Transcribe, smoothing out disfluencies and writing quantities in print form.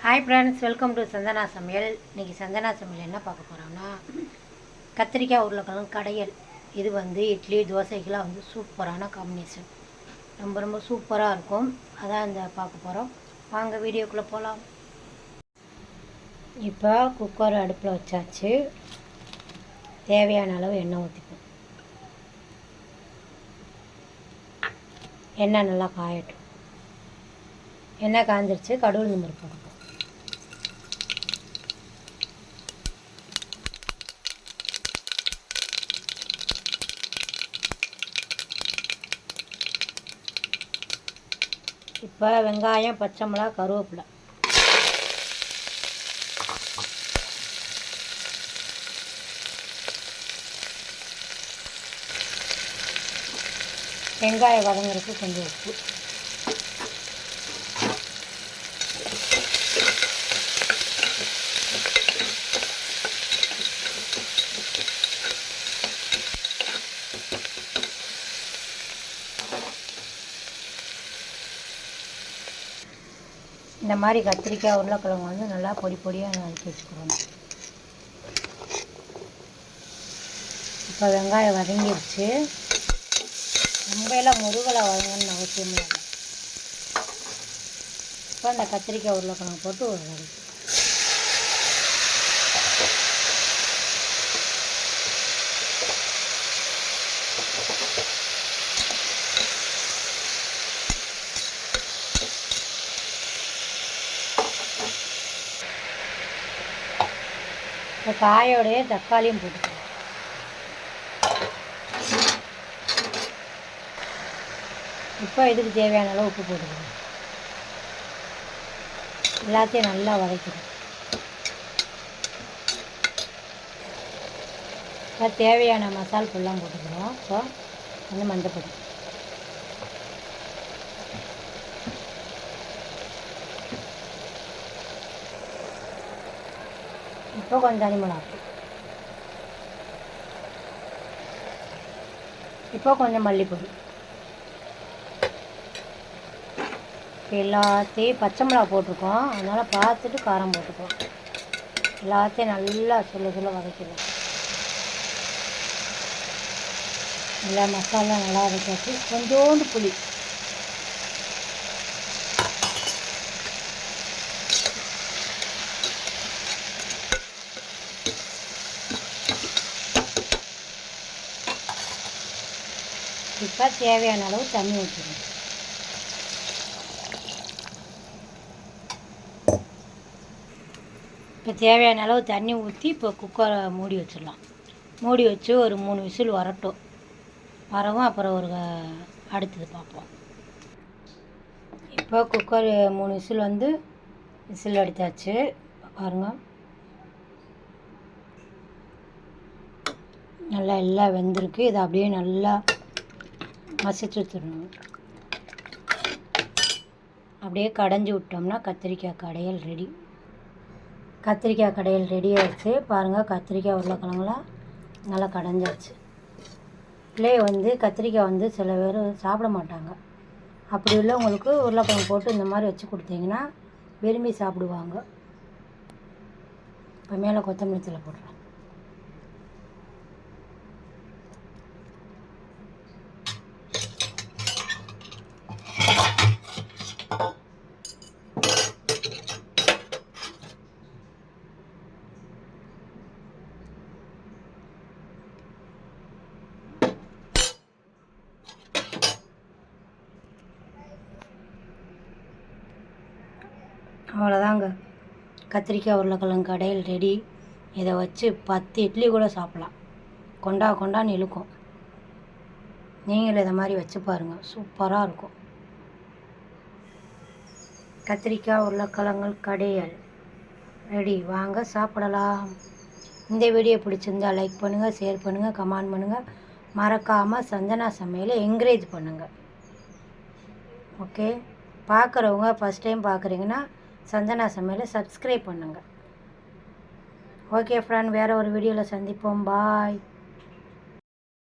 Hi friends, welcome to Chandana Samayal. இன்றைக்கி சந்தனா சமையல் என்ன பார்க்க போகிறோம்னா, கத்திரிக்காய் உருளைக்கிழங்கு கடையல். இது இட்லி தோசைக்கெலாம் சூப்பரான காம்பினேஷன். ரொம்ப சூப்பராக இருக்கும். அதான் இந்த பார்க்க போகிறோம். வாங்க வீடியோக்குள்ளே போகலாம். இப்போ குக்கர் அடுப்பில் வச்சாச்சு. தேவையான அளவு எண்ணெய் ஊற்றிப்போம். எண்ணெய் நல்லா காயட்டும். எண்ணெய் காய்ஞ்சிருச்சு. கடுகு உளுந்து போட்டுப்போம். இப்போ வெங்காயம், பச்சை மிளகா, கருவேப்பிலை, வெங்காயம் வதங்குறதுக்கு கொஞ்சம் உப்பு, இந்த மாதிரி கத்திரிக்காய் உருளைக்கிழங்கு நல்லா பொடி பொடியாக நறுக்கி வச்சுக்கிறோம். இப்போ வெங்காயம் வதங்கிடுச்சு. ரொம்பலாம் முருகலை வதங்கணும்னு அவசியம் இல்லை. இப்போ அந்த கத்திரிக்காய் உருளைக்கிழங்கு போட்டு ஒரு வதக்கி இப்போ காயோடைய தக்காளியும் போட்டுக்கலாம். இப்போ இதுக்கு தேவையான அளவு உப்பு போட்டுக்கணும். எல்லாத்தையும் நல்லா வதக்கணும். இப்போ தேவையான மசால் பொருள்லாம் போட்டுக்கிறோம். இப்போ மஞ்சப்பொடி, இப்போ கொஞ்சம் தனி மிளகாய், இப்போ கொஞ்சம் மல்லிப்பொடி. இப்போ எல்லாத்தையும் பச்சை மிளகா போட்டிருக்கோம், அதனால் பார்த்துட்டு காரம் போட்டுக்கோம். எல்லாத்தையும் நல்லா சொல்ல வதக்கிடும். எல்லா மசாலா நல்லா வதக்காச்சு. கொஞ்சோண்டு புளி, இப்போ தேவையான அளவு தண்ணி ஊற்றிடும். இப்போ தேவையான அளவு தண்ணி ஊற்றி இப்போ குக்கரை மூடி வச்சிடலாம். மூடி வச்சு ஒரு 3 விசில் வரட்டும். வரவும் அப்புறம் ஒரு அடுத்தது பார்ப்போம். இப்போ குக்கர் 3 விசில் விசில் அடித்தாச்சு. பாருங்கள், நல்லா எல்லாம் வெந்திருக்கு. இதை அப்படியே நல்லா மசிச்சு வச்சிடணும். அப்படியே கடைஞ்சி விட்டோம்னா கத்திரிக்காய் கடையல் ரெடி. கத்திரிக்காய் கடையல் ரெடி ஆகிடுச்சு. பாருங்கள், கத்திரிக்காய் உருளைக்கிழங்குலாம் நல்லா கடைஞ்சாச்சு. பிள்ளைய கத்திரிக்காய் சில பேர் சாப்பிட மாட்டாங்க. அப்படி உள்ளவங்களுக்கு உருளைக்கிழங்கு போட்டு இந்த மாதிரி வச்சு கொடுத்தீங்கன்னா விரும்பி சாப்பிடுவாங்க. இப்போ மேலே கொத்தமல்லி தழை போடுறேன். அவ்வளோதாங்க, கத்திரிக்காய் உருளைக்கிழங்கு கடையில் ரெடி. இதை வச்சு 10 இட்லி கூட சாப்பிட்லாம். கொண்டான்னு இழுக்கும். நீங்களும் இதை மாதிரி வச்சு பாருங்கள், சூப்பராக இருக்கும். கத்திரிக்காய் உருளைக்கிழங்கு கடையல் ரெடி. வாங்க சாப்பிடலாம். இந்த வீடியோ பிடிச்சிருந்தால் லைக் பண்ணுங்கள், ஷேர் பண்ணுங்கள், கமெண்ட் பண்ணுங்கள். மறக்காமல் சந்தனா சமையலை என்கரேஜ் பண்ணுங்கள். ஓகே, பார்க்குறவங்க ஃபஸ்ட் டைம் பார்க்குறீங்கன்னா சந்தனா சமையலை சப்ஸ்கிரைப் பண்ணுங்கள். ஓகே ஃப்ரெண்ட், வேறு ஒரு வீடியோவில் சந்திப்போம். பாய்.